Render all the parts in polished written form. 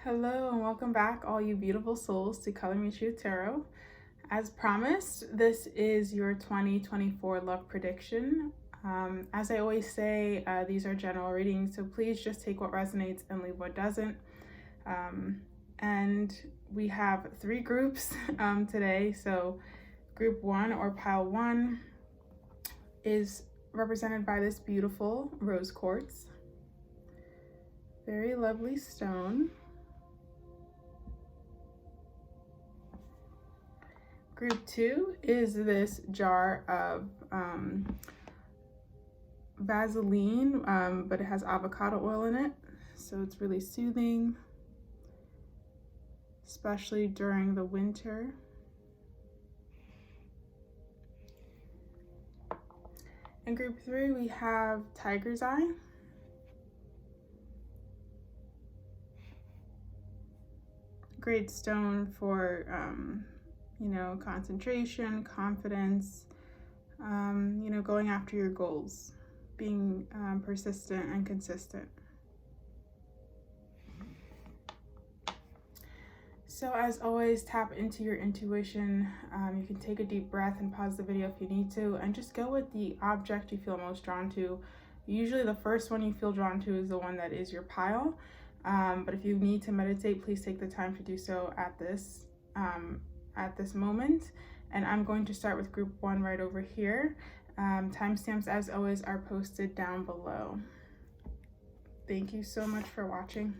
Hello and welcome back, all you beautiful souls, to Color Me Truth Tarot. As promised, this is your 2024 love prediction. As I always say, these are general readings, so please just take what resonates and leave what doesn't. And we have three groups today. So group one, or pile one, is represented by this beautiful rose quartz. Very lovely stone. Group two is this jar of Vaseline, but it has avocado oil in it, so it's really soothing, especially during the winter. In group three, we have Tiger's Eye. Great stone for concentration, confidence, going after your goals, being persistent and consistent. So as always, tap into your intuition. You can take a deep breath and pause the video if you need to, and just go with the object you feel most drawn to. Usually the first one you feel drawn to is the one that is your pile. But if you need to meditate, please take the time to do so at this moment. And I'm going to start with group one right over here. Timestamps, as always, are posted down below. Thank you so much for watching.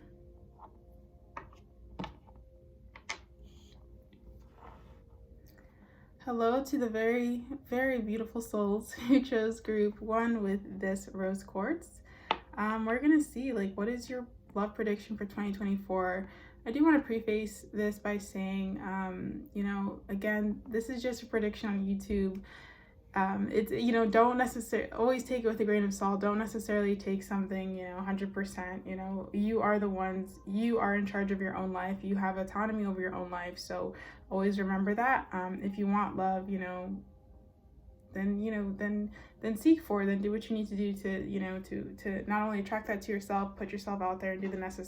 Hello to the very, very beautiful souls who chose group one with this rose quartz. We're gonna see, what is your love prediction for 2024? I do want to preface this by saying, again, this is just a prediction on YouTube. It's, don't necessarily always take it with a grain of salt. Don't necessarily take something, 100%. You are the ones, you are in charge of your own life. You have autonomy over your own life. So always remember that. If you want love, then seek for it, then do what you need to do to not only attract that to yourself, put yourself out there and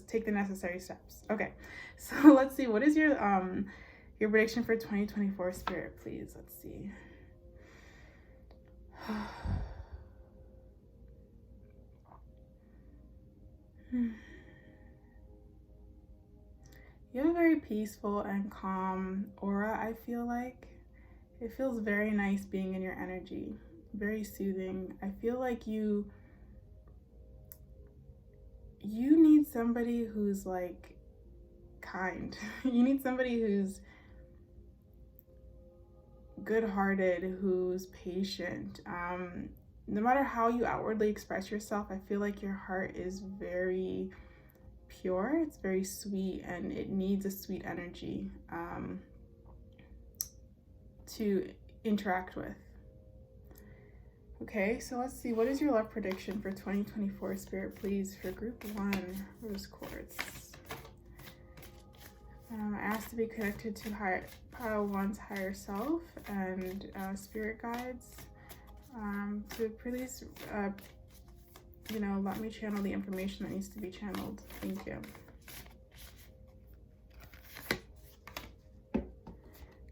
take the necessary steps. Okay, so let's see, what is your prediction for 2024, Spirit, please? Let's see. You have a very peaceful and calm aura, I feel like. It feels very nice being in your energy, very soothing. I feel like you need somebody who's kind. You need somebody who's good-hearted, who's patient. No matter how you outwardly express yourself, I feel like your heart is very pure. It's very sweet, and it needs a sweet energy to interact with. Okay, so let's see, what is your love prediction for 2024, Spirit, please, for group one, rose quartz? I asked to be connected to pile one's higher self and spirit guides to please let me channel the information that needs to be channeled. Thank you.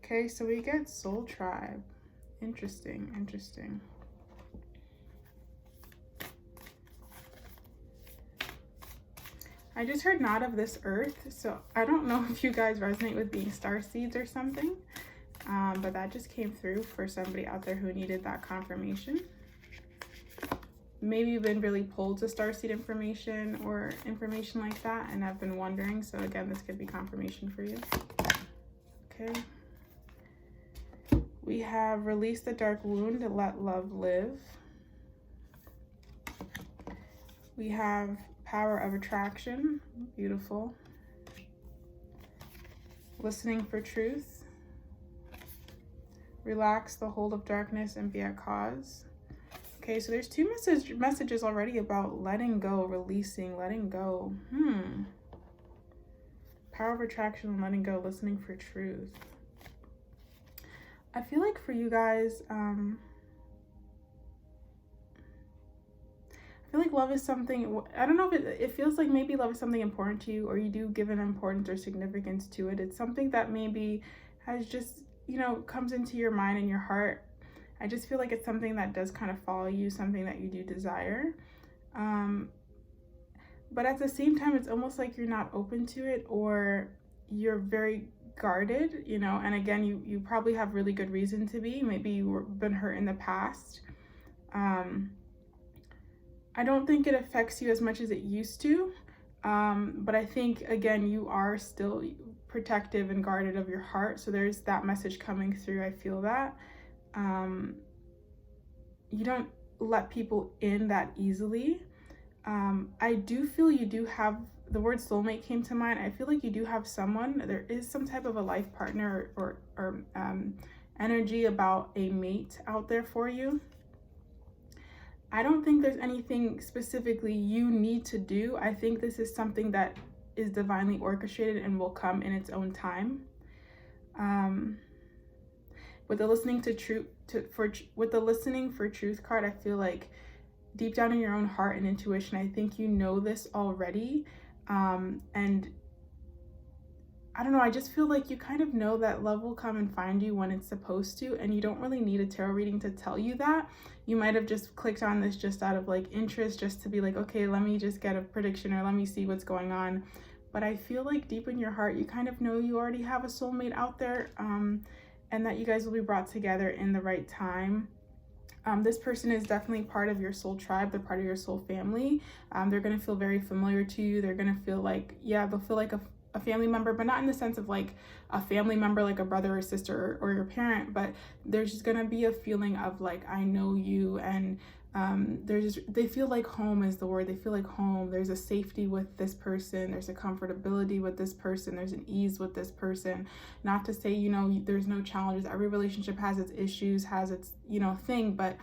Okay, so we get Soul Tribe. Interesting, interesting. I just heard not of this earth, so I don't know if you guys resonate with being star seeds or something, but that just came through for somebody out there who needed that confirmation. Maybe you've been really pulled to starseed information or information like that and have been wondering, so again, this could be confirmation for you. Okay. We have Release the Dark Wound to Let Love Live. We have Power of Attraction, beautiful. Listening for Truth. Relax the hold of darkness and be at cause. Okay, so there's two messages already about letting go, releasing, letting go. Power of Attraction and letting go, listening for truth. I feel like for you guys, I I feel like love is something, I don't know if it feels like maybe love is something important to you, or you do give an importance or significance to it. It's something that maybe has just, comes into your mind and your heart. I just feel like it's something that does kind of follow you, something that you do desire. But at the same time, it's almost like you're not open to it, or you're very guarded, and again, you probably have really good reason to be. Maybe you've been hurt in the past. I don't think it affects you as much as it used to, but I think, again, you are still protective and guarded of your heart, so there's that message coming through. I feel that you don't let people in that easily. I do feel you do have, the word soulmate came to mind. I feel like you do have someone, there is some type of a life partner or energy about a mate out there for you. I don't think there's anything specifically you need to do. I think this is something that is divinely orchestrated and will come in its own time. With the listening for truth card, I feel like deep down in your own heart and intuition, I think you know this already. And I don't know, I just feel like you kind of know that love will come and find you when it's supposed to, and you don't really need a tarot reading to tell you that. You might have just clicked on this just out of like interest, just to be like, okay, let me just get a prediction, or let me see what's going on. But I feel like deep in your heart, you kind of know you already have a soulmate out there, and that you guys will be brought together in the right time. This person is definitely part of your soul tribe. They're part of your soul family. They're going to feel very familiar to you. They're going to feel like, they'll feel like a family member, but not in the sense of like a family member, like a brother or sister or your parent, but there's just going to be a feeling of like, I know you, and they feel like home is the word. They feel like home. There's a safety with this person. There's a comfortability with this person. There's an ease with this person. Not to say, there's no challenges. Every relationship has its issues, has its, thing, but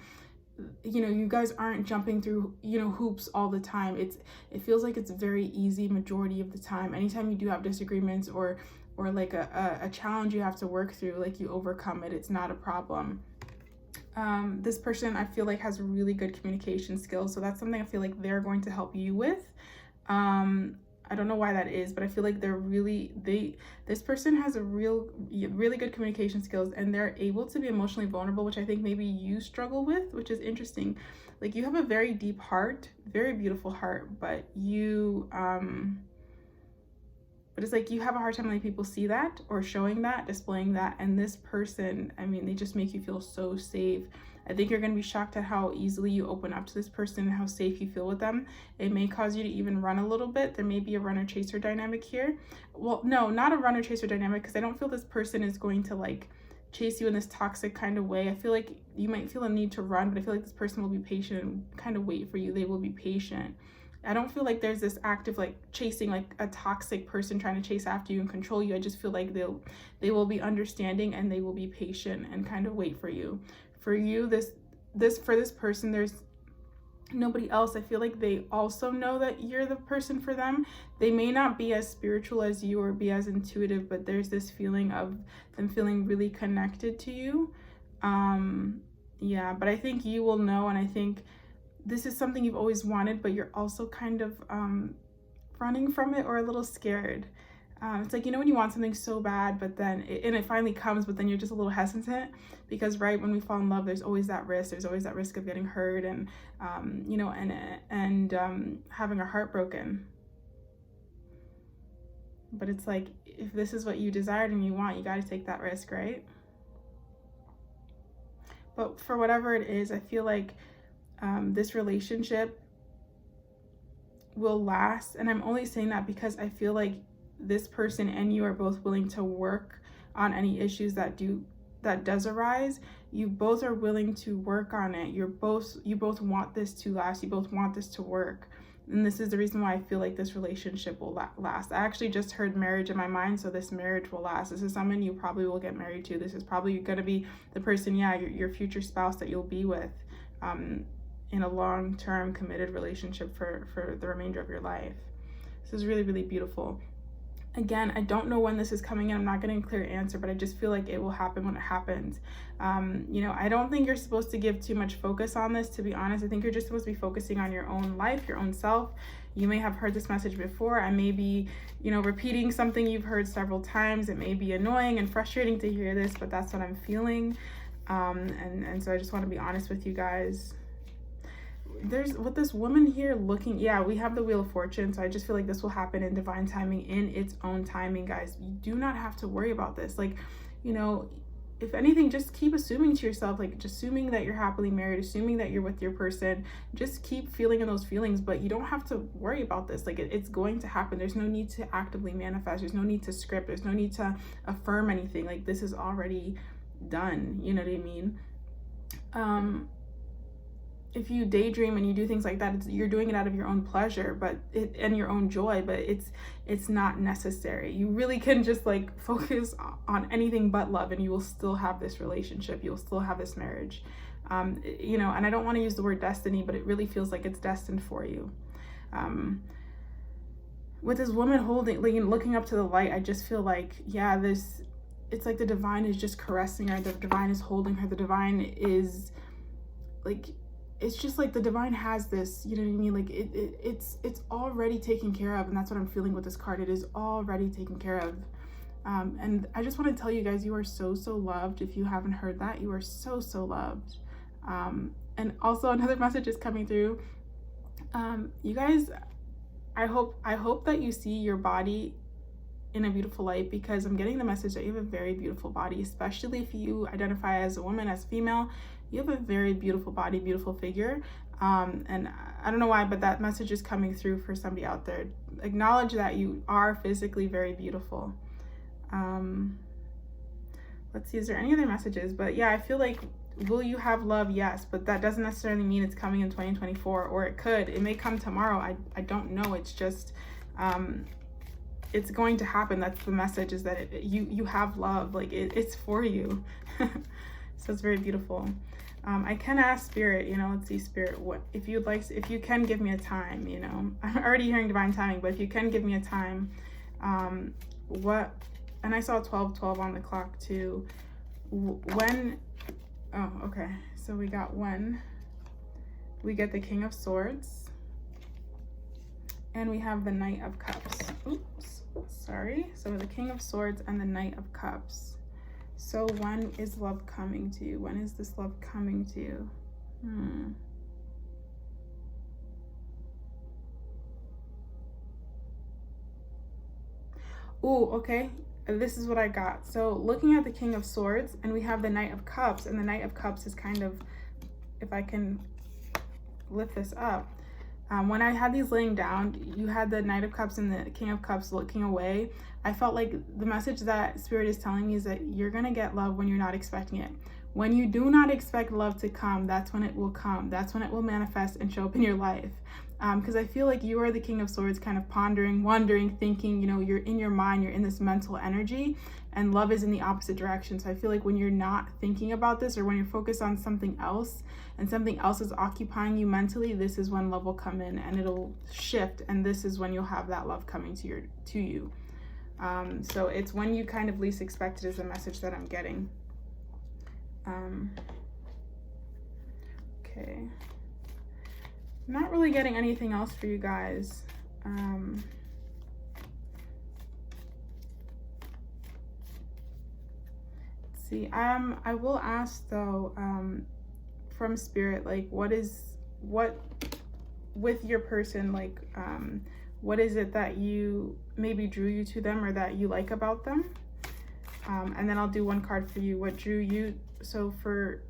you guys aren't jumping through, hoops all the time. It feels like it's very easy majority of the time. Anytime you do have disagreements or like a challenge you have to work through, like you overcome it. It's not a problem. This person, I feel like, has really good communication skills, so that's something I feel like they're going to help you with. I don't know why that is, but I feel like this person has a really good communication skills, and they're able to be emotionally vulnerable, which I think maybe you struggle with, which is interesting. Like, you have a very deep heart, very beautiful heart, but it's like you have a hard time letting people see that, or showing that, displaying that. And this person, I mean, they just make you feel so safe. I think you're going to be shocked at how easily you open up to this person and how safe you feel with them. It may cause you to even run a little bit. There may be a runner-chaser dynamic here. Well, no, not a runner-chaser dynamic, because I don't feel this person is going to like chase you in this toxic kind of way. I feel like you might feel a need to run, but I feel like this person will be patient and kind of wait for you. They will be patient. I don't feel like there's this active like chasing, like a toxic person trying to chase after you and control you. I just feel like they will be understanding, and they will be patient and kind of wait for you. For you, for this person, there's nobody else. I feel like they also know that you're the person for them. They may not be as spiritual as you or be as intuitive, but there's this feeling of them feeling really connected to you. But I think you will know, and I think this is something you've always wanted, but you're also kind of running from it, or a little scared. It's like, when you want something so bad, but then it finally comes, but then you're just a little hesitant, because right when we fall in love, there's always that risk. There's always that risk of getting hurt and having our heart broken. But it's like, if this is what you desired and you want, you got to take that risk, right? But for whatever it is, I feel like this relationship will last. And I'm only saying that because I feel like this person and you are both willing to work on any issues that does arise. You both are willing to work on it. You both want this to last. You both want this to work. And this is the reason why I feel like this relationship will last. I actually just heard marriage in my mind, so this marriage will last. This is someone you probably will get married to. This is probably going to be the person, your future spouse that you'll be with in a long-term committed relationship for the remainder of your life. This is really, really beautiful. Again, I don't know when this is coming in. I'm not getting a clear answer, but I just feel like it will happen when it happens. You know, I don't think you're supposed to give too much focus on this, to be honest. I think you're just supposed to be focusing on your own life, your own self. You may have heard this message before. I may be, you know, repeating something you've heard several times. It may be annoying and frustrating to hear this, but that's what I'm feeling. And so I just want to be honest with you guys. There's with this woman here looking, yeah, we have the Wheel of Fortune, so I just feel like this will happen in divine timing, in its own timing, guys. You do not have to worry about this. Like, you know, if anything, just keep assuming to yourself, like, just assuming that you're happily married, assuming that you're with your person. Just keep feeling in those feelings, but you don't have to worry about this. Like, it's going to happen. There's no need to actively manifest. There's no need to script. There's no need to affirm anything. Like, this is already done. You know what I mean? If you daydream and you do things like that, you're doing it out of your own pleasure, and your own joy, but it's not necessary. You really can just like focus on anything but love, and you will still have this relationship. You'll still have this marriage. You know, and I don't want to use the word destiny, but it really feels like it's destined for you. With this woman holding, like, looking up to the light, I just feel like, yeah, it's like the divine is just caressing her. The divine is holding her. The divine is like, it's just like the divine has this, you know what I mean? Like it's already taken care of. And that's what I'm feeling with this card. It is already taken care of. And I just want to tell you guys, you are so, so loved. If you haven't heard that, you are so, so loved. And also another message is coming through. You guys, I hope that you see your body in a beautiful light, because I'm getting the message that you have a very beautiful body, especially if you identify as a woman, as female. You have a very beautiful body, beautiful figure. And I don't know why, but that message is coming through for somebody out there. Acknowledge that you are physically very beautiful. Let's see, is there any other messages? But yeah, I feel like, will you have love? Yes, but that doesn't necessarily mean it's coming in 2024, or it could. It may come tomorrow. I don't know. It's just, it's going to happen. That's the message, is that you have love. Like it's for you. So it's very beautiful. I can ask Spirit, you know, let's see, Spirit, what if you'd like, if you can give me a time, you know, I'm already hearing divine timing, but if you can give me a time, what, and I saw 12:12 on the clock too. When, oh, okay. So we got when, we get the King of Swords, and we have the Knight of Cups. Oops, sorry. So the King of Swords and the Knight of Cups. So when is love coming to you? When is this love coming to you? Ooh, okay. This is what I got. So looking at the King of Swords, and we have the Knight of Cups, and the Knight of Cups is kind of, if I can lift this up, when I had these laying down, you had the Knight of Cups and the King of Cups looking away. I felt like the message that Spirit is telling me is that you're going to get love when you're not expecting it. When you do not expect love to come, that's when it will come. That's when it will manifest and show up in your life. Because I feel like you are the King of Swords, kind of pondering, wondering, thinking, you know, you're in your mind, you're in this mental energy, and love is in the opposite direction. So I feel like when you're not thinking about this, or when you're focused on something else and something else is occupying you mentally, this is when love will come in and it'll shift. And this is when you'll have that love coming to you. So it's when you kind of least expect it, is the message that I'm getting. Okay. Not really getting anything else for you guys. Let's see. I will ask though, from Spirit, like what with your person, like what is it that you maybe drew you to them, or that you like about them? And then I'll do one card for you. What drew you? So for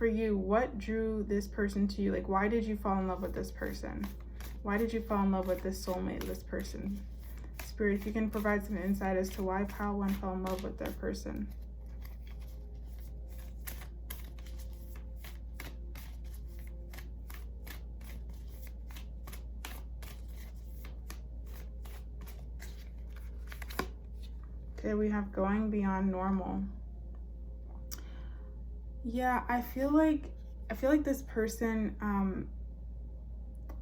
you, what drew this person to you? Like, why did you fall in love with this person? Why did you fall in love with this soulmate, this person? Spirit, if you can provide some insight as to why Pile 1 fell in love with their person. Okay, we have going beyond normal. Yeah, I feel like this person,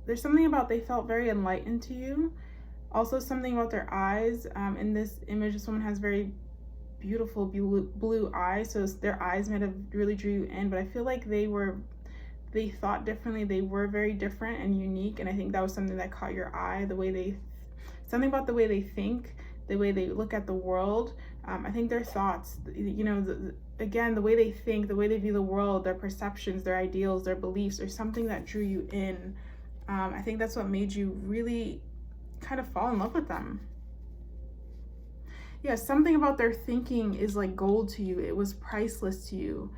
there's something about they felt very enlightened to you. Also something about their eyes. In this image, this woman has very beautiful blue eyes, so their eyes might have really drew you in, but I feel like they thought differently. They were very different and unique, and I think that was something that caught your eye, something about the way they think, the way they look at the world. I think their thoughts, you know, again, the way they think, the way they view the world, their perceptions, their ideals, their beliefs, or something that drew you in. I think that's what made you really kind of fall in love with them. Yeah, something about their thinking is like gold to you. It was priceless to you.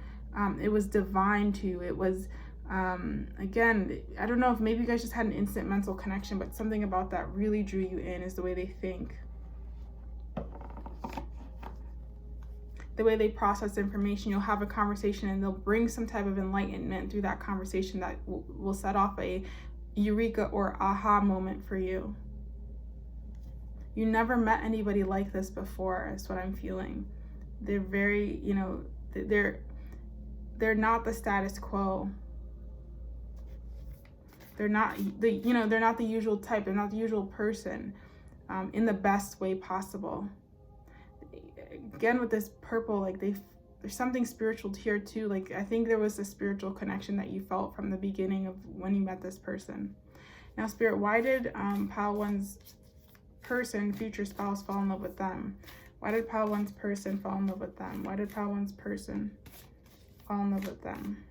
It was divine to you. It was, again, I don't know if maybe you guys just had an instant mental connection, but something about that really drew you in is the way they think. The way they process information. You'll have a conversation and they'll bring some type of enlightenment through that conversation that will set off a eureka or aha moment for you. You never met anybody like this before, is what I'm feeling. They're very, you know, they're not the status quo. They're not they're not the usual type. They're not the usual person, in the best way possible. Again, with this purple, like there's something spiritual here too. Like I think there was a spiritual connection that you felt from the beginning of when you met this person. Now, Spirit, why did Pile 1's person, future spouse, fall in love with them? Why did Pile 1's person fall in love with them? Why did Pile 1's person fall in love with them?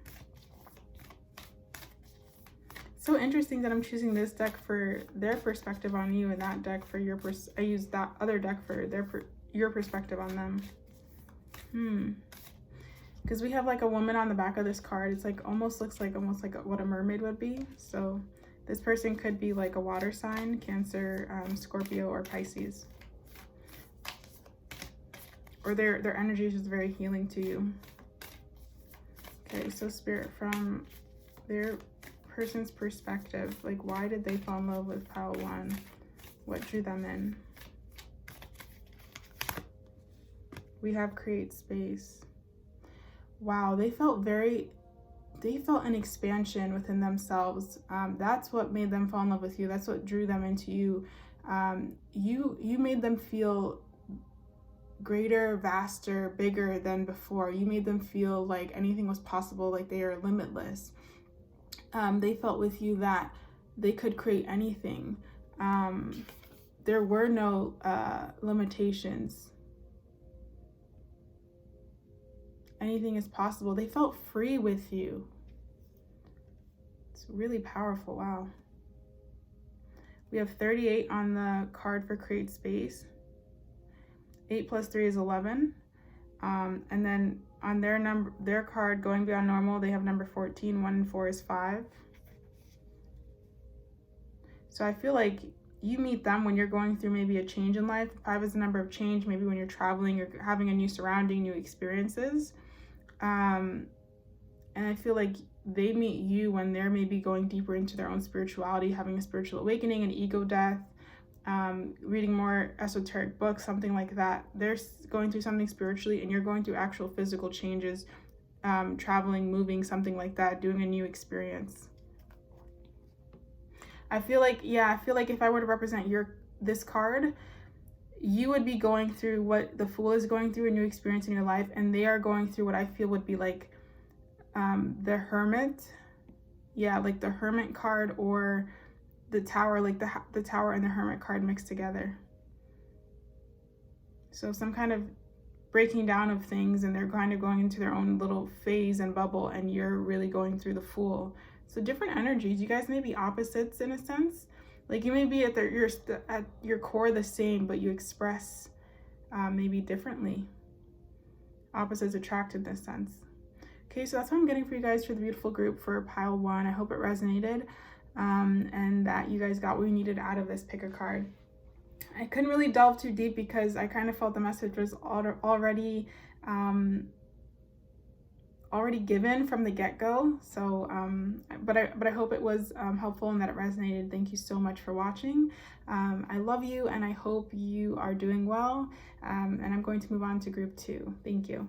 So interesting that I'm choosing this deck for their perspective on you and that deck for your I used that other deck for your perspective on them. Because we have like a woman on the back of this card. It's like almost looks like what a mermaid would be. So this person could be like a water sign, Cancer, Scorpio, or Pisces. Or their energy is just very healing to you. Okay, so Spirit, from their person's perspective, like why did they fall in love with Pile 1? What drew them in? We have create space. Wow, they felt an expansion within themselves. That's what made them fall in love with you. That's what drew them into you. You made them feel greater, vaster, bigger than before. You made them feel like anything was possible, like they are limitless. They felt with you that they could create anything. There were no limitations. Anything is possible. They felt free with you. It's really powerful. Wow. We have 38 on the card for create space. 8 plus 3 is 11. And then on their card, going beyond normal, they have number 14. 1 and 4 is 5. So I feel like you meet them when you're going through maybe a change in life. 5 is the number of change. Maybe when you're traveling, you're having a new surrounding, new experiences. And I feel like they meet you when they're maybe going deeper into their own spirituality, having a spiritual awakening, an ego death, reading more esoteric books, something like that. They're going through something spiritually and you're going through actual physical changes, traveling, moving, something like that, doing a new experience. I feel like if I were to represent this card, you would be going through what the Fool is going through, a new experience in your life, and they are going through what I feel would be like the Hermit. Yeah, like the Hermit card or the Tower, like the Tower and the Hermit card mixed together. So some kind of breaking down of things, and they're kind of going into their own little phase and bubble, and you're really going through the Fool. So different energies. You guys may be opposites in a sense. Like you may be at your core the same, but you express maybe differently. Opposites attract in this sense. Okay, so that's what I'm getting for you guys for the beautiful group for Pile 1. I hope it resonated and that you guys got what you needed out of this pick a card. I couldn't really delve too deep because I kind of felt the message was already given from the get-go. So but I hope it was helpful and that it resonated. Thank you so much for watching. I love you and I hope you are doing well, and I'm going to move on to group 2. Thank you.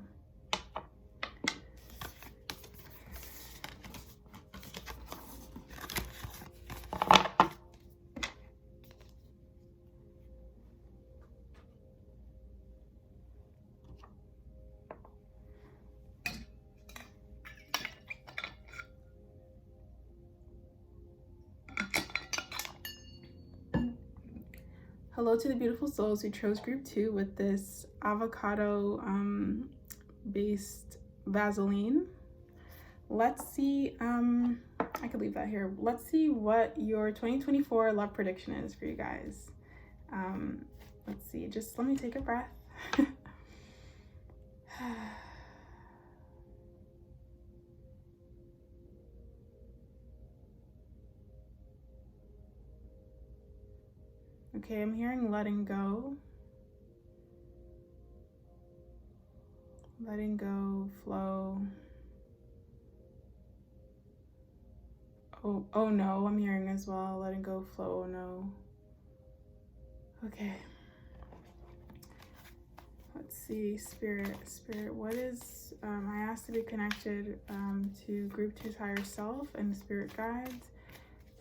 Hello to the beautiful souls who chose group 2 with this avocado based Vaseline. Let's see, I could leave that here. Let's see what your 2024 love prediction is for you guys. Let's see, just let me take a breath. Okay, I'm hearing letting go. Letting go, flow. Oh no, I'm hearing as well. Letting go, flow, oh no. Okay. Let's see, Spirit, what is, I asked to be connected to Group 2's higher self and Spirit guides.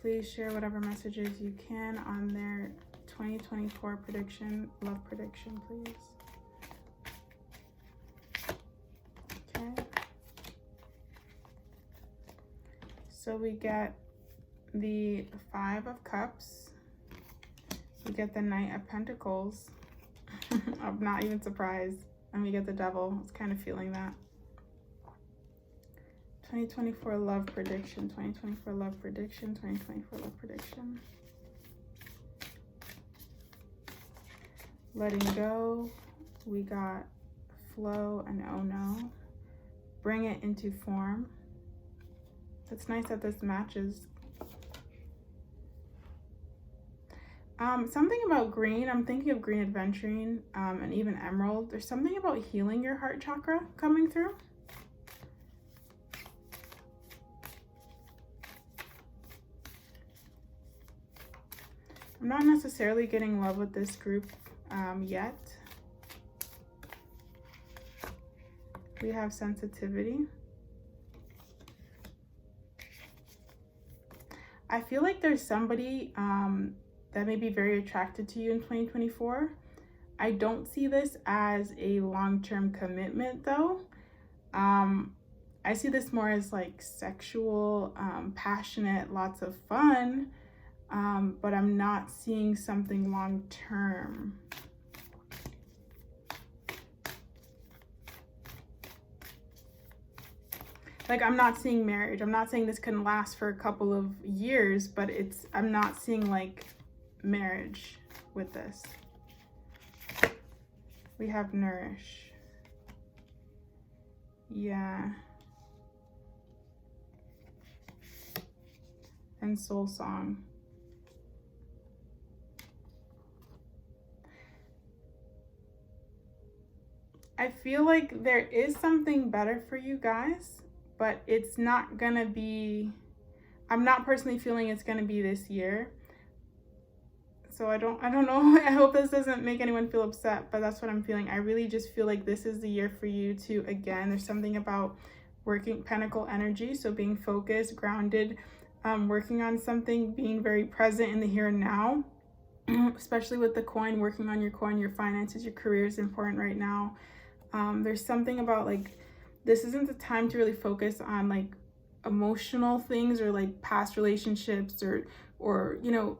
Please share whatever messages you can on their 2024 prediction, love prediction, please. Okay. So we get the 5 of Cups. We get the Knight of Pentacles. I'm not even surprised. And we get the Devil. I was kind of feeling that. 2024 love prediction, 2024 love prediction, 2024 love prediction. Letting go, we got flow and oh no. Bring it into form. It's nice that this matches. Something about green, I'm thinking of green adventuring, and even emerald. There's something about healing your heart chakra coming through. I'm not necessarily getting love with this group yet. We have sensitivity. I feel like there's somebody that may be very attracted to you in 2024. I don't see this as a long-term commitment though. I see this more as like sexual, passionate, lots of fun, but I'm not seeing something long-term. Like, I'm not seeing marriage. I'm not saying this can last for a couple of years, but I'm not seeing like marriage with this. We have nourish. Yeah. And soul song. I feel like there is something better for you guys, but it's not gonna be, I'm not personally feeling it's gonna be this year. So I don't know. I hope this doesn't make anyone feel upset, but that's what I'm feeling. I really just feel like this is the year for you to, again, there's something about working Pentacle energy. So being focused, grounded, working on something, being very present in the here and now, especially with the coin, working on your coin, your finances, your career is important right now. There's something about like, this isn't the time to really focus on like emotional things or like past relationships or you know,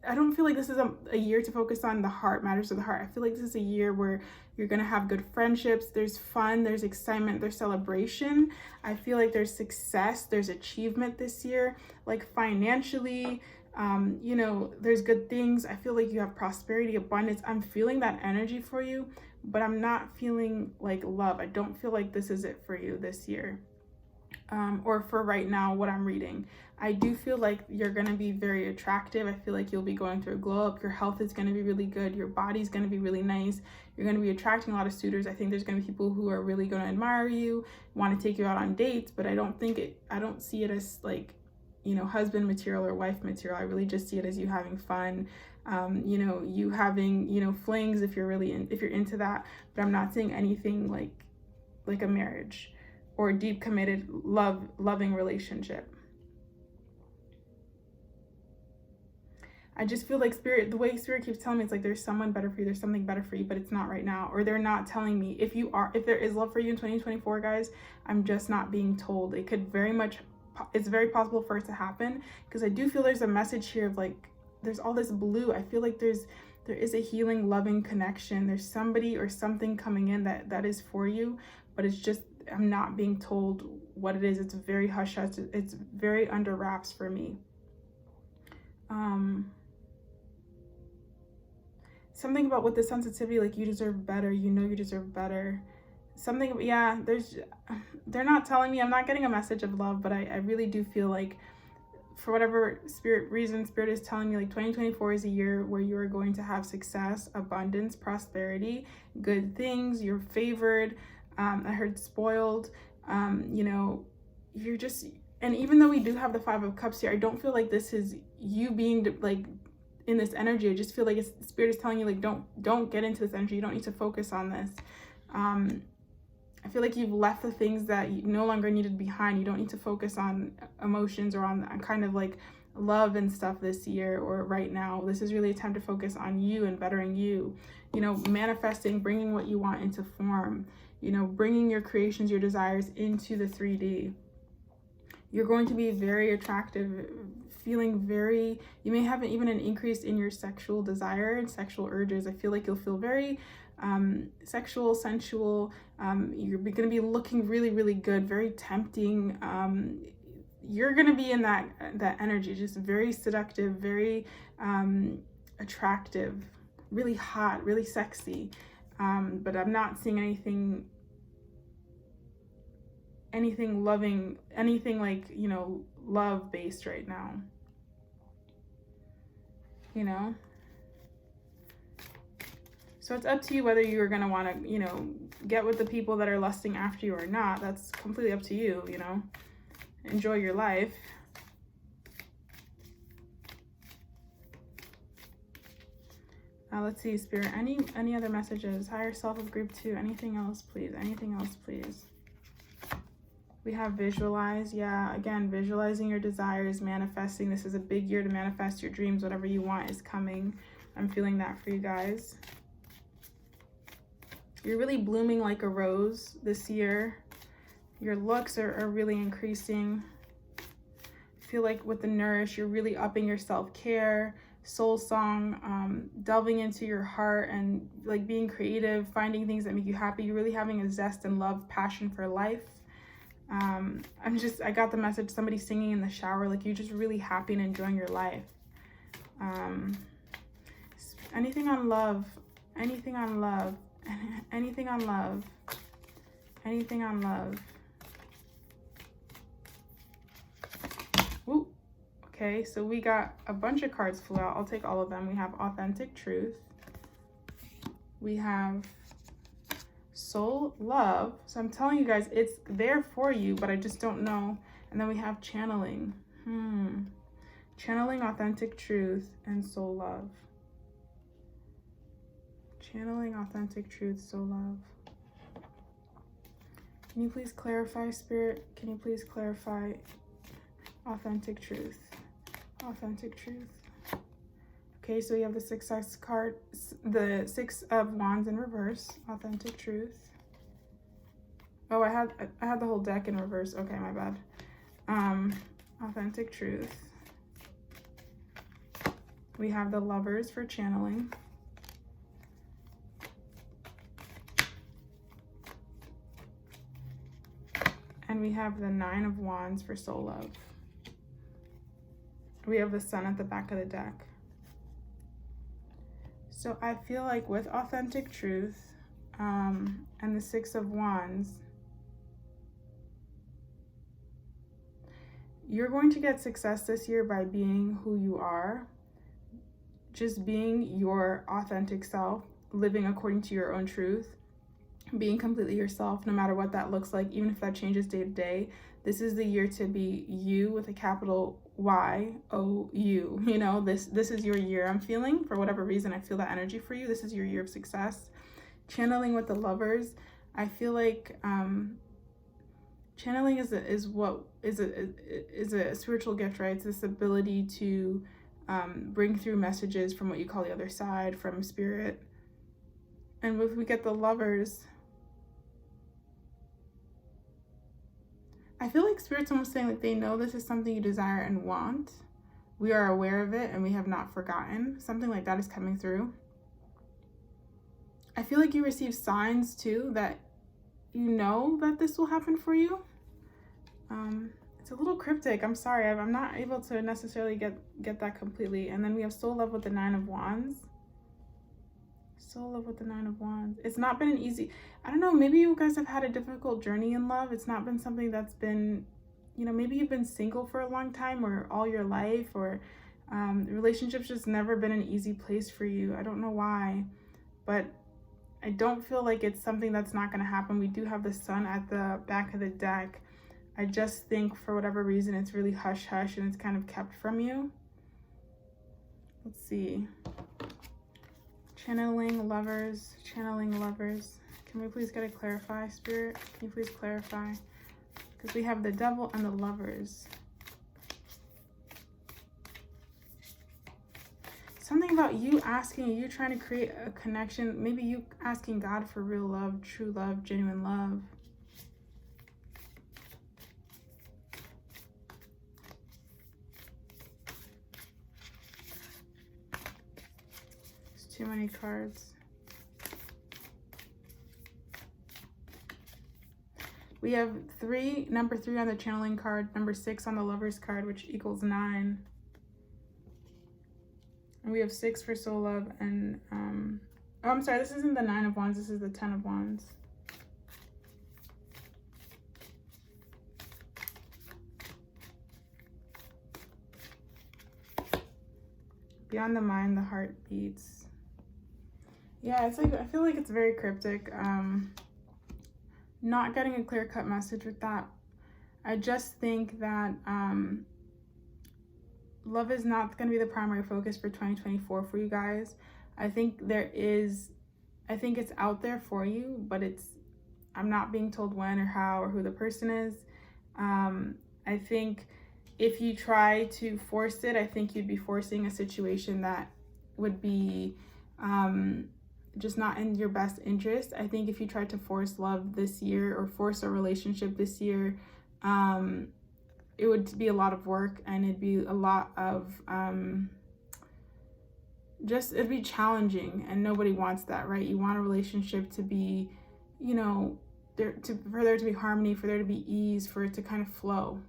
I don't feel like this is a year to focus on the heart, matters of the heart. I feel like this is a year where you're gonna have good friendships, there's fun, there's excitement, there's celebration. I feel like there's success, there's achievement this year, like financially, you know, there's good things. I feel like you have prosperity, abundance. I'm feeling that energy for you, but I'm not feeling like love. I don't feel like this is it for you this year, or for right now, what I'm reading. I do feel like you're going to be very attractive. I feel like you'll be going through a glow up. Your health is going to be really good. Your body's going to be really nice. You're going to be attracting a lot of suitors. I think there's going to be people who are really going to admire you, want to take you out on dates, but I don't see it as like, you know, husband material or wife material. I really just see it as you having fun, you know, you having, you know, flings if you're into that, but I'm not seeing anything like a marriage or a deep committed loving relationship. I just feel like Spirit, the way Spirit keeps telling me, it's like there's someone better for you, there's something better for you, but it's not right now. Or they're not telling me. If there is love for you in 2024, guys, I'm just not being told. It could it's very possible for it to happen, because I do feel there's a message here of like, there's all this blue. I feel like there's There is a healing, loving connection. There's somebody or something coming in that is for you, but it's just, I'm not being told what it is. It's very hush hush. It's very under wraps for me. Something about with the sensitivity, like you deserve better. You know you deserve better. Something, yeah, they're not telling me, I'm not getting a message of love, but I really do feel like for whatever spirit is telling me, like 2024 is a year where you are going to have success, abundance, prosperity, good things. You're favored. I heard spoiled. You know, you're just, and even though we do have the 5 of Cups here, I don't feel like this is you being like in this energy. I just feel like spirit is telling you, like, don't get into this energy. You don't need to focus on this. I feel like you've left the things that you no longer needed behind. You don't need to focus on emotions or on kind of like love and stuff this year or right now. This is really a time to focus on you and bettering you, you know, manifesting, bringing what you want into form, you know, bringing your creations, your desires into the 3D. You're going to be very attractive, feeling very, you may have even an increase in your sexual desire and sexual urges. I feel like you'll feel very sexual, sensual. You're going to be looking really, really good, very tempting. You're going to be in that energy, just very seductive, very attractive, really hot, really sexy. But I'm not seeing anything loving, anything like, you know, love based right now, you know? So it's up to you whether you're going to want to, you know, get with the people that are lusting after you or not. That's completely up to you, you know. Enjoy your life. Let's see, Spirit. Any other messages? Higher self of group 2. Anything else, please? Anything else, please? We have visualize. Yeah, again, visualizing your desires, manifesting. This is a big year to manifest your dreams. Whatever you want is coming. I'm feeling that for you guys. You're really blooming like a rose this year. Your looks are really increasing. I feel like with the Nourish, you're really upping your self-care, soul song, delving into your heart and like being creative, finding things that make you happy. You're really having a zest and love, passion for life. I got the message, somebody singing in the shower, like you're just really happy and enjoying your life. Anything on love, anything on love. Anything on love, anything on love. Woo. Okay, so we got a bunch of cards flew out. I'll take all of them. We have authentic truth. We have soul love. So I'm telling you guys, it's there for you, but I just don't know. And then we have channeling. Channeling, authentic truth, and soul love. Channeling, authentic truth, soul love. Can you please clarify, Spirit? Can you please clarify authentic truth? Authentic truth. Okay, so we have the success card, the 6 of Wands in reverse. Authentic truth. Oh, I had the whole deck in reverse. Okay, my bad. Authentic truth. We have the Lovers for channeling. And we have the 9 of Wands for soul love. We have the Sun at the back of the deck. So I feel like with authentic truth and the 6 of Wands, you're going to get success this year by being who you are. Just being your authentic self, living according to your own truth. Being completely yourself, no matter what that looks like, even if that changes day to day. This is the year to be you with a capital Y-O-U. You know, this is your year. I'm feeling, for whatever reason, I feel that energy for you. This is your year of success. Channeling with the Lovers, I feel like channeling is a spiritual gift, right? It's this ability to bring through messages from what you call the other side, from spirit. And if we get the Lovers, I feel like Spirit's almost saying like they know this is something you desire and want. We are aware of it and we have not forgotten. Something like that is coming through. I feel like you receive signs too that you know that this will happen for you. It's a little cryptic. I'm sorry. I'm not able to necessarily get that completely. And then we have soul love with the 9 of Wands. Soul love with the 9 of Wands. It's not been an easy, I don't know, maybe you guys have had a difficult journey in love. It's not been something that's been, you know, maybe you've been single for a long time or all your life, or relationships just never been an easy place for you. I don't know why, but I don't feel like it's something that's not going to happen. We do have the Sun at the back of the deck. I just think for whatever reason, it's really hush hush and it's kind of kept from you. Let's see. Channeling lovers, channeling lovers. Can we please get a clarify, Spirit? Can you please clarify? Because we have the Devil and the Lovers. Something about you asking, you trying to create a connection. Maybe you asking God for real love, true love, genuine love. There's too many cards. We have number 3 on the channeling card, number 6 on the Lovers card, which equals 9. And we have 6 for soul love and, oh, I'm sorry, this isn't the 9 of Wands, this is the 10 of Wands. Beyond the mind, the heart beats. Yeah, it's like, I feel like it's very cryptic. Not getting a clear-cut message with that. I just think that love is not going to be the primary focus for 2024 for you guys. I think it's out there for you, but I'm not being told when or how or who the person is. I think if you try to force it, I think you'd be forcing a situation that would be just not in your best interest. I think if you tried to force love this year or force a relationship this year, it would be a lot of work and it'd be a lot of it'd be challenging, and nobody wants that, right? You want a relationship to be, you know, for there to be harmony, for there to be ease, for it to kind of flow.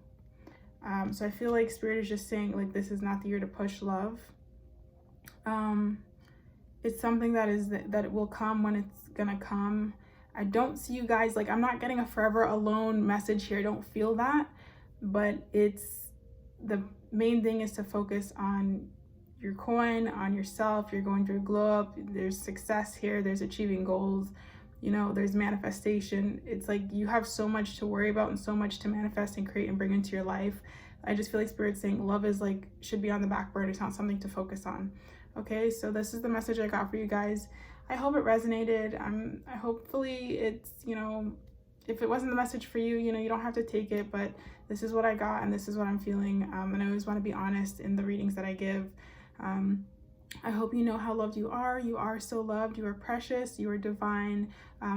So I feel like Spirit is just saying, like, this is not the year to push love. It's something that it will come when it's gonna come. I don't see you guys, like, I'm not getting a forever alone message here. I don't feel that, but it's the main thing is to focus on your coin, on yourself. You're going through a glow up. There's success here. There's achieving goals. You know, there's manifestation. It's like you have so much to worry about and so much to manifest and create and bring into your life. I just feel like Spirit's saying love is like, should be on the back burner. It's not something to focus on. Okay, so this is the message I got for you guys. I hope it resonated. Hopefully it's, you know, if it wasn't the message for you, you know, you don't have to take it, but this is what I got and this is what I'm feeling. And I always want to be honest in the readings that I give. I hope you know how loved you are. You are so loved. You are precious. You are divine.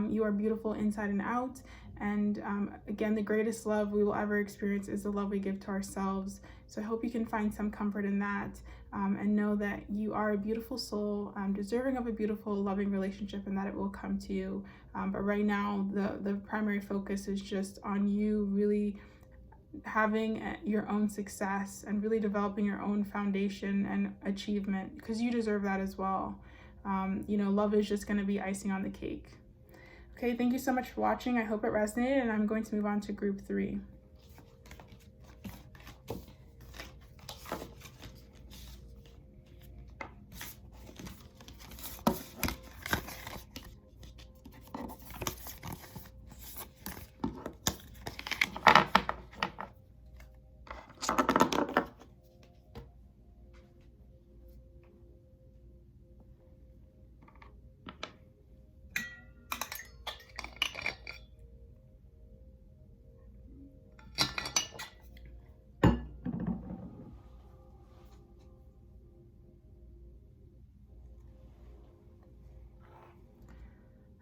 You are beautiful inside and out. And again, the greatest love we will ever experience is the love we give to ourselves. So I hope you can find some comfort in that, and know that you are a beautiful soul, deserving of a beautiful, loving relationship, and that it will come to you. But right now, the primary focus is just on you really having your own success and really developing your own foundation and achievement, because you deserve that as well. You know, love is just going to be icing on the cake. Okay, thank you so much for watching. I hope it resonated, and I'm going to move on to group 3.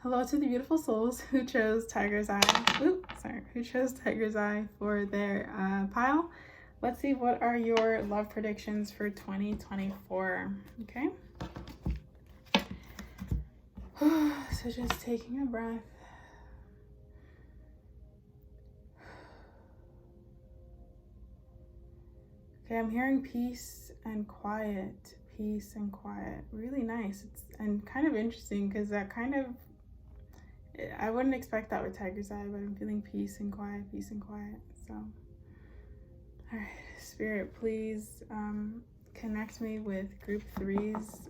Hello to the beautiful souls who chose Tiger's Eye. Who chose Tiger's Eye for their pile. Let's see, what are your love predictions for 2024? Okay. So just taking a breath. Okay, I'm hearing peace and quiet. Peace and quiet. Really nice. And kind of interesting because that kind of, I wouldn't expect that with Tiger's Eye, but I'm feeling peace and quiet, peace and quiet. So, all right, Spirit, please connect me with Group 3's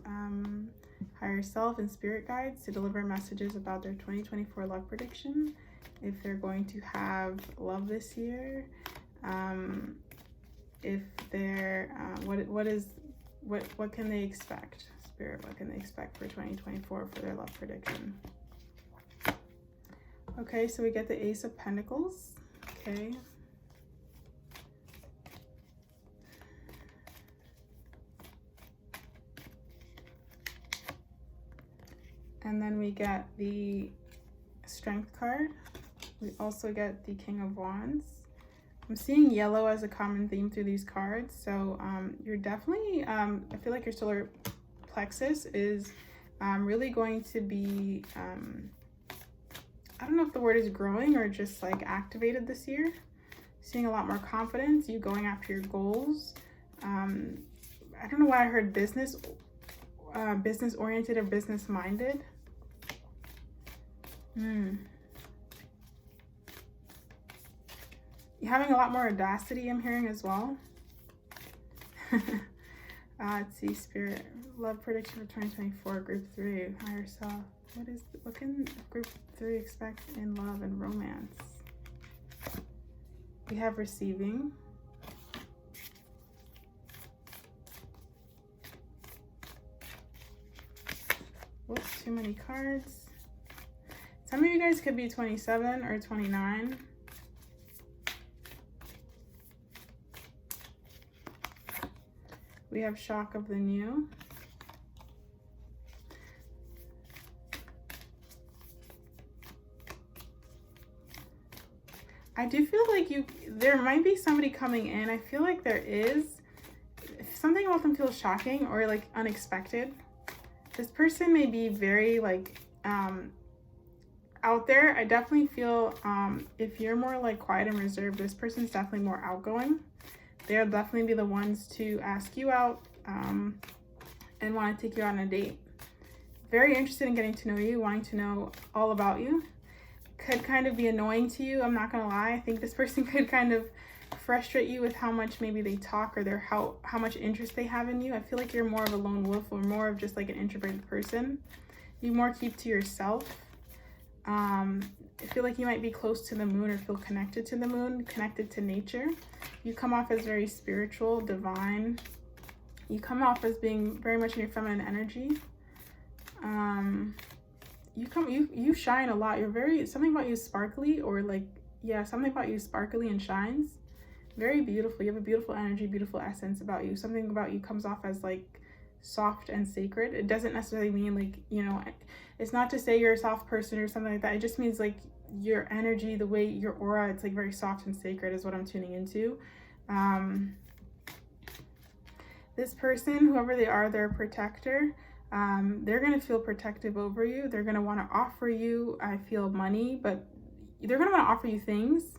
higher self and spirit guides to deliver messages about their 2024 love prediction. If they're going to have love this year, if they're what can they expect, Spirit? What can they expect for 2024 for their love prediction? Okay, so we get the Ace of Pentacles. Okay. And then we get the Strength card. We also get the King of Wands. I'm seeing yellow as a common theme through these cards. So you're definitely, I feel like your solar plexus is really going to be, I don't know if the word is growing or just like activated this year. Seeing a lot more confidence, you going after your goals. I don't know why I heard business oriented or business minded. You're having a lot more audacity, I'm hearing as well. Let's see, Spirit. Love prediction for 2024, Group 3, higher self. What can Group 3 expect in love and romance? We have receiving. Whoops, too many cards. Some of you guys could be 27 or 29. We have shock of the new. I do feel like there might be somebody coming in. I feel like there is. Something about them feels shocking or like unexpected. This person may be very like out there. I definitely feel if you're more like quiet and reserved, this person's definitely more outgoing. They'll definitely be the ones to ask you out and want to take you on a date. Very interested in getting to know you, wanting to know all about you. Could kind of be annoying to you, I'm not gonna lie. I think this person could kind of frustrate you with how much maybe they talk or how much interest they have in you. I feel like you're more of a lone wolf or more of just like an introverted person. You more keep to yourself. I feel like you might be close to the moon or feel connected to the moon, connected to nature. You come off as very spiritual, divine. You come off as being very much in your feminine energy. You shine a lot. Something about you is sparkly, or like, yeah, something about you is sparkly and shines. Very beautiful. You have a beautiful energy, beautiful essence about you. Something about you comes off as like soft and sacred. It doesn't necessarily mean like, it's not to say you're a soft person or something like that. It just means like your energy, the way your aura, it's like very soft and sacred is what I'm tuning into. This person, whoever they are, they're a protector. They're going to feel protective over you. They're going to want to offer you, I feel, money, but they're going to want to offer you things.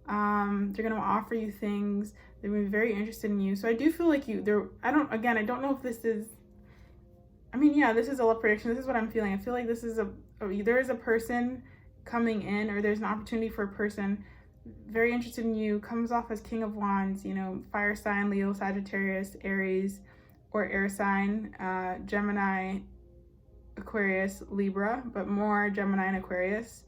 They're going to offer you things. They're going to be very interested in you. So I do feel like I don't know if this is, this is a love prediction. This is what I'm feeling. I feel like this is there is a person coming in, or there's an opportunity for a person very interested in you, comes off as King of Wands, fire sign, Leo, Sagittarius, Aries, or air sign, Gemini, Aquarius, Libra, but more Gemini and Aquarius.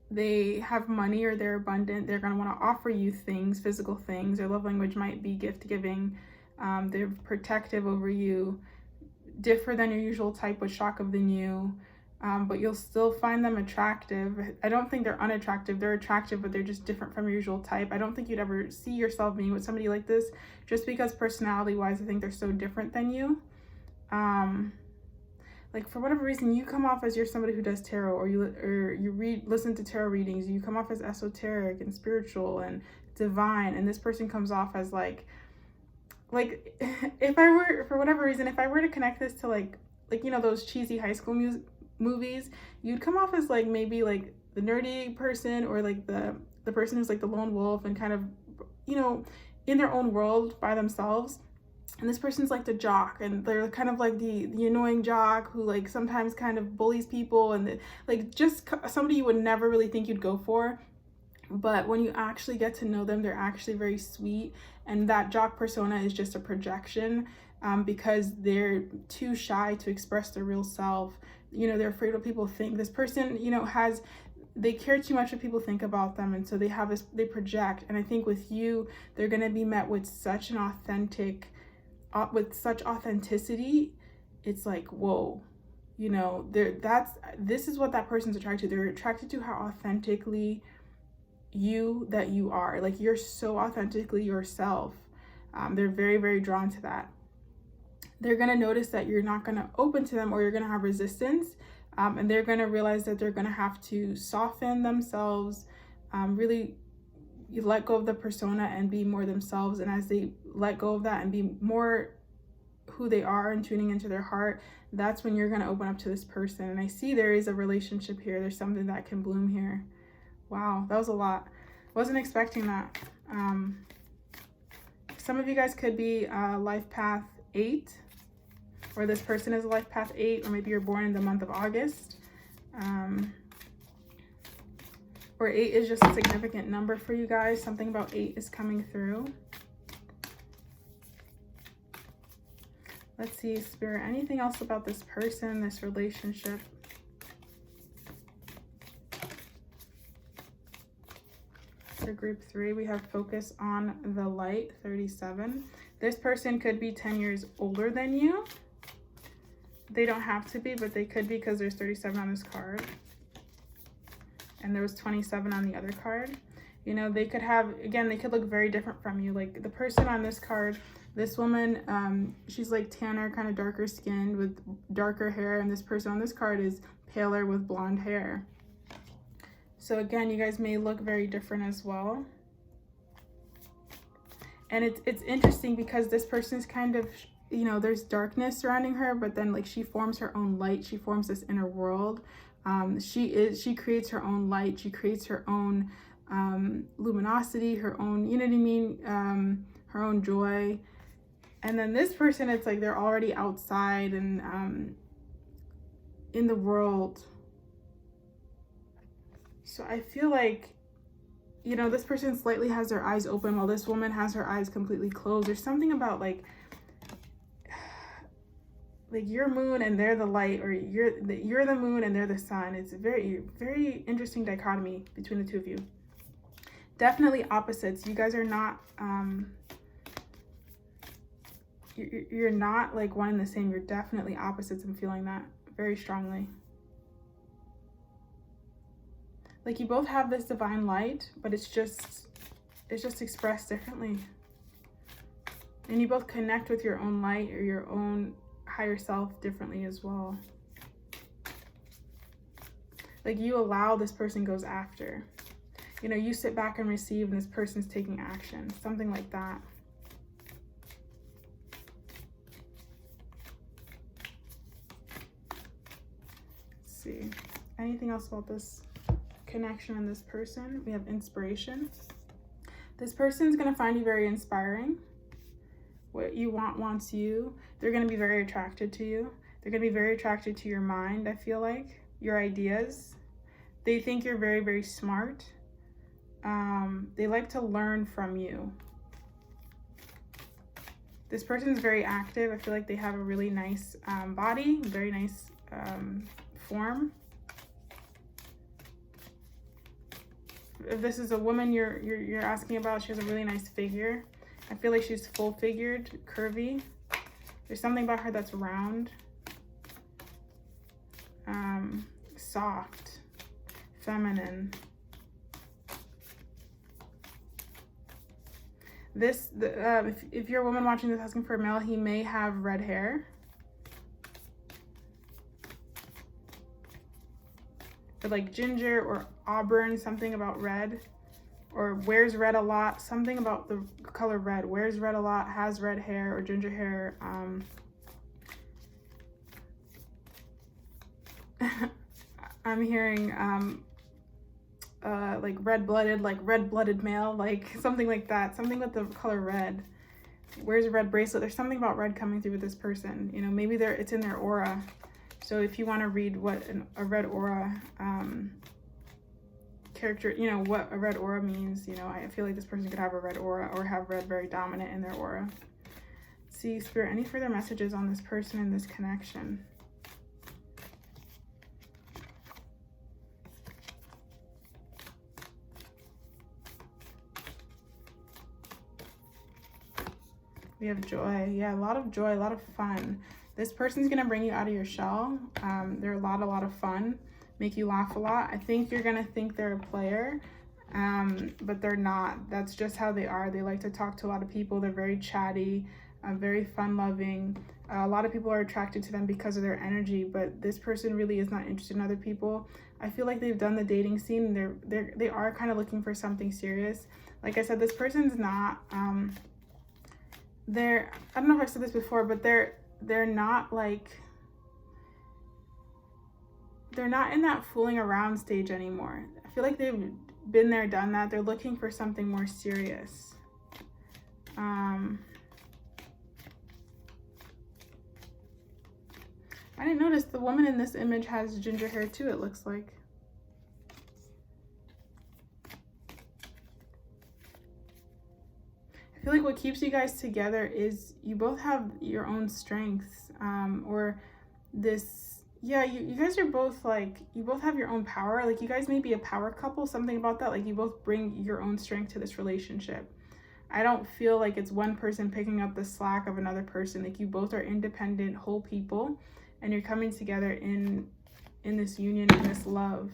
They have money or they're abundant. They're going to want to offer you things, physical things. Their love language might be gift giving. They're protective over you, differ than your usual type with shock of the new. But you'll still find them attractive. I don't think they're unattractive. They're attractive, but they're just different from your usual type. I don't think you'd ever see yourself being with somebody like this, just because personality-wise, I think they're so different than you. Like for whatever reason, you come off as you're somebody who does tarot, or you listen to tarot readings. You come off as esoteric and spiritual and divine, and this person comes off as like if I were, for whatever reason, if I were to connect this to like like, you know, those cheesy high school movies, you'd come off as like maybe like the nerdy person, or like the person who's like the lone wolf and kind of, you know, in their own world by themselves. And this person's like the jock, and they're kind of like the annoying jock who like sometimes kind of bullies people, and like just somebody you would never really think you'd go for. But when you actually get to know them, they're actually very sweet. And that jock persona is just a projection, because they're too shy to express their real self. You know, they're afraid what people think. This person, you know, they care too much what people think about them, and so they project. And I think with you, they're going to be met with such an with such authenticity. It's like, whoa, you know, this is what that person's attracted to. They're attracted to how authentically you are. Like, you're so authentically yourself. They're very, very drawn to that. They're going to notice that you're not going to open to them, or you're going to have resistance, and they're going to realize that they're going to have to soften themselves, really let go of the persona and be more themselves. And as they let go of that and be more who they are and tuning into their heart, that's when you're going to open up to this person. And I see there is a relationship here. There's something that can bloom here. Wow, that was a lot. Wasn't expecting that. Some of you guys could be life path 8, or this person is a life path 8, or maybe you're born in the month of August. Or 8 is just a significant number for you guys. Something about 8 is coming through. Let's see, Spirit, anything else about this person, this relationship? For group 3, we have focus on the light, 37. This person could be 10 years older than you. They don't have to be, but they could be, because there's 37 on this card. And there was 27 on the other card. You know, they could have, again, they could look very different from you. Like the person on this card, this woman, she's like tanner, kind of darker skinned with darker hair. And this person on this card is paler with blonde hair. So again, you guys may look very different as well. And it's interesting because this person's kind of, you know, there's darkness surrounding her, but then like she forms her own light. She forms this inner world. She creates her own light. She creates her own luminosity, her own, you know what I mean? Her own joy. And then this person, it's like they're already outside and in the world. So I feel like, you know, this person slightly has their eyes open while this woman has her eyes completely closed. There's something about like your moon and they're the light, or you're the moon and they're the sun. It's a very, very interesting dichotomy between the two of you. Definitely opposites. You guys are not, you're not like one and the same. You're definitely opposites. I'm feeling that very strongly. Like you both have this divine light, but it's just expressed differently. And you both connect with your own light or your own higher self differently as well. Like you allow, this person goes after. You know, you sit back and receive and this person's taking action. Something like that. Let's see. Anything else about this connection and this person? We have inspiration. This person's going to find you very inspiring. What you want wants you. They're going to be very attracted to you. They're going to be very attracted to your mind, I feel like. Your ideas. They think you're very, very smart. They like to learn from you. This person's very active. I feel like they have a really nice body, very nice form. If this is a woman you're asking about, she has a really nice figure. I feel like she's full figured, curvy. There's something about her that's round, soft, feminine. If you're a woman watching this asking for a male, he may have red hair. Or like ginger or auburn, something about red. Or wears red a lot, something about the color red. Wears red a lot, has red hair or ginger hair. I'm hearing like red-blooded male, like something like that, something with the color red. Where's a red bracelet? There's something about red coming through with this person. You know, maybe it's in their aura. So if you want to read what a red aura character, you know, what a red aura means, you know, I feel like this person could have a red aura or have red very dominant in their aura. See, Spirit, any further messages on this person and this connection? We have joy. Yeah, a lot of joy, a lot of fun. This person's going to bring you out of your shell. They're a lot of fun, make you laugh a lot. I think you're going to think they're a player, but they're not. That's just how they are. They like to talk to a lot of people. They're very chatty, very fun-loving. A lot of people are attracted to them because of their energy, but this person really is not interested in other people. I feel like they've done the dating scene. They are kind of looking for something serious. Like I said, this person's not... I don't know if I've said this before, but they're not like, they're not in that fooling around stage anymore. I feel like they've been there, done that. They're looking for something more serious. I didn't notice the woman in this image has ginger hair too, it looks like. I feel like what keeps you guys together is you both have your own strengths, or this, yeah, you guys are both like, you both have your own power. Like you guys may be a power couple, something about that. Like you both bring your own strength to this relationship. I don't feel like it's one person picking up the slack of another person. Like you both are independent, whole people, and you're coming together in this union and this love.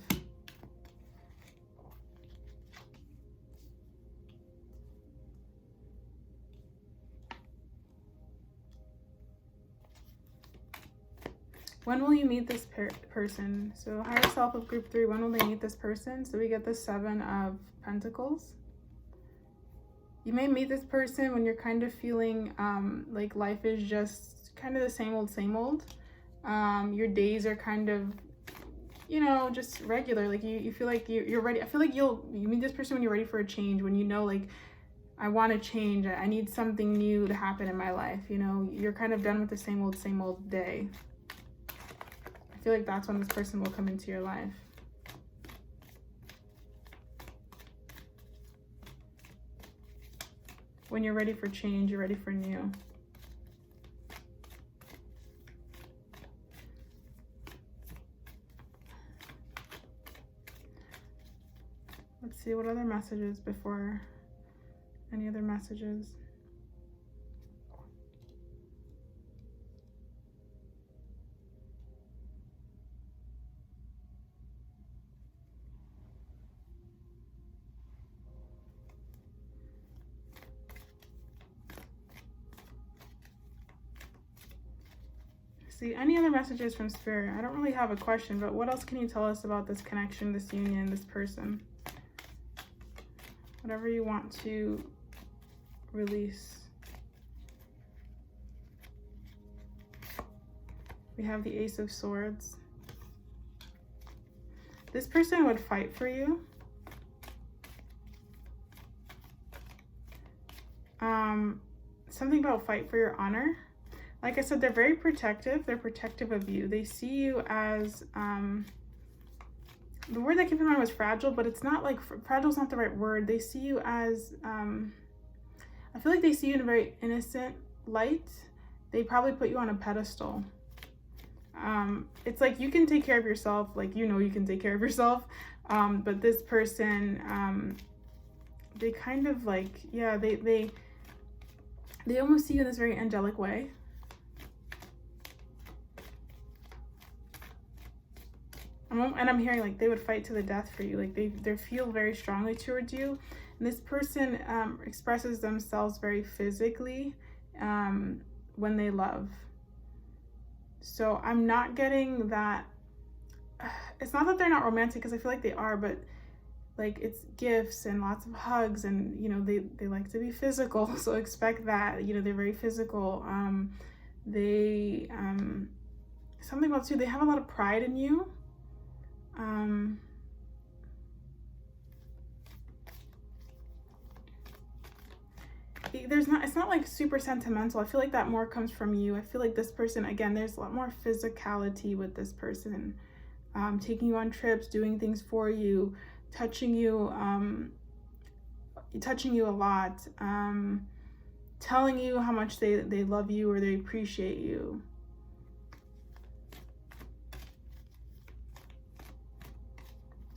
When will you meet this person? So higher self of group 3, when will they meet this person? So we get the 7 of Pentacles. You may meet this person when you're kind of feeling like life is just kind of the same old. Your days are kind of, you know, just regular. Like you feel like you're ready. I feel like you meet this person when you're ready for a change, when you know, like, I want to change. I need something new to happen in my life. You know, you're kind of done with the same old day. I feel like that's when this person will come into your life. When you're ready for change, you're ready for new. Let's see what other messages before any other messages. See, any other messages from Spirit? I don't really have a question, but what else can you tell us about this connection, this union, this person? Whatever you want to release. We have the Ace of Swords. This person would fight for you. Something about fight for your honor. Like I said, they're very protective. They're protective of you. They see you as, the word that came to mind was fragile, but it's not like, fragile is not the right word. They see you as, I feel like they see you in a very innocent light. They probably put you on a pedestal. It's like you can take care of yourself, like, you know, you can take care of yourself. But this person, they kind of like, yeah, they almost see you in this very angelic way. And I'm hearing like they would fight to the death for you. Like they feel very strongly towards you. And this person expresses themselves very physically when they love. So I'm not getting that. It's not that they're not romantic, because I feel like they are, but like it's gifts and lots of hugs, and you know, they like to be physical. So expect that, you know, they're very physical. something about too, they have a lot of pride in you. It's not like super sentimental. I feel like that more comes from you. I feel like this person, again, there's a lot more physicality with this person. Taking you on trips, doing things for you, touching you a lot, telling you how much they love you or they appreciate you.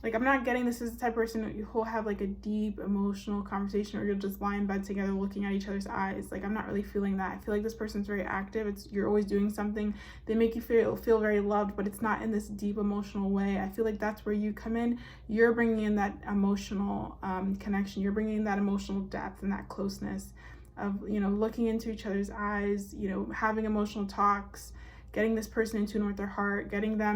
Like, I'm not getting this is the type of person who'll have like a deep emotional conversation, or you'll just lie in bed together looking at each other's eyes. Like, I'm not really feeling that. I feel like this person's very active. You're always doing something. They make you feel very loved, but it's not in this deep emotional way. I feel like that's where you come in. You're bringing in that emotional connection. You're bringing in that emotional depth and that closeness of, you know, looking into each other's eyes, you know, having emotional talks, getting this person in tune with their heart, getting them